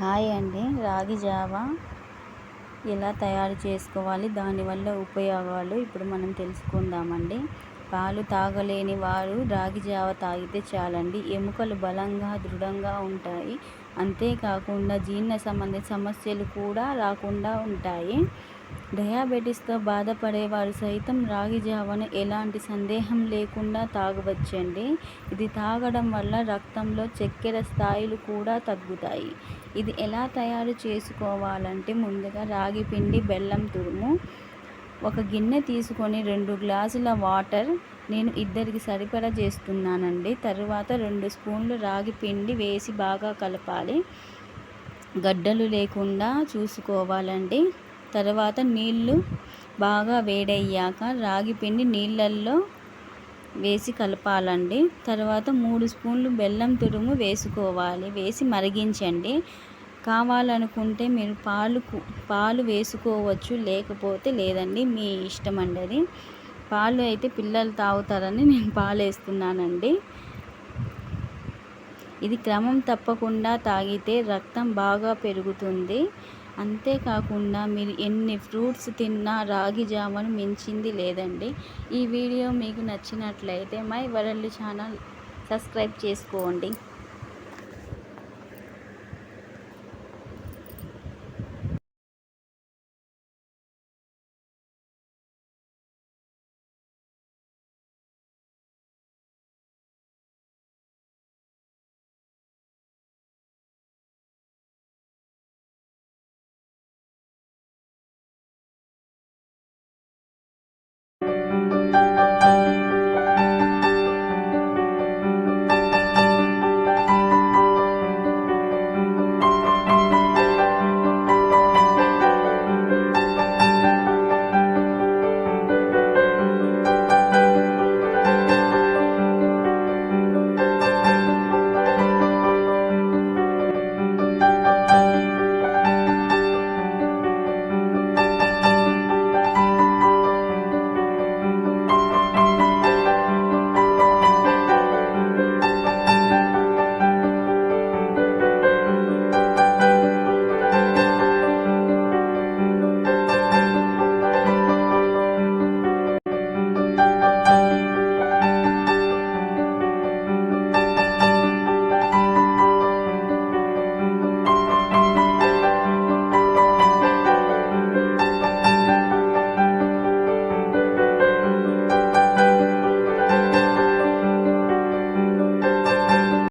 Hi అండి. రాగి Java ఎలా తయారు చేసుకోవాలి, దానివల్ల ఉపయోగాలు ఇప్పుడు మనం తెలుసుకుందామండి. పాలు తాగలేని వారు రాగి జావ తాగితే చాలండి. ఎముకలు బలంగా దృఢంగా ఉంటాయి. అంతేకాకుండా జీర్ణ సంబంధిత సమస్యలు కూడా రాకుండా ఉంటాయి. డయాబెటీస్తో బాధపడేవారు సైతం రాగి జావను ఎలాంటి సందేహం లేకుండా తాగవచ్చండి. ఇది తాగడం వల్ల రక్తంలో చక్కెర స్థాయిలు కూడా తగ్గుతాయి. ఇది ఎలా తయారు చేసుకోవాలంటే, ముందుగా రాగి పిండి, బెల్లం తురుము, ఒక గిన్నె తీసుకొని 2 గ్లాసుల వాటర్, నేను ఇద్దరికి సరిపడా చేస్తున్నానండి. తరువాత 2 స్పూన్లు రాగి పిండి వేసి బాగా కలపాలి. గడ్డలు లేకుండా చూసుకోవాలండి. తర్వాత నీళ్ళు బాగా వేడయ్యాక రాగి పిండి నీళ్ళల్లో వేసి కలపాలండి. తర్వాత 3 స్పూన్లు బెల్లం తురుము వేసుకోవాలి. వేసి మరిగించండి. కావాలనుకుంటే మీరు పాలు వేసుకోవచ్చు, లేకపోతే లేదండి, మీ ఇష్టం అండి అది. పాలు అయితే పిల్లలు తాగుతారని నేను పాలు వేస్తున్నానండి. ఇది క్రమం తప్పకుండా తాగితే రక్తం బాగా పెరుగుతుంది. అంతేకాకుండా మీరు ఎన్ని ఫ్రూట్స్ తిన్నా రాగి జావను మించింది లేదండి. ఈ వీడియో మీకు నచ్చినట్లయితే మై వరల్డ్ ఛానల్ సబ్స్క్రైబ్ చేసుకోండి.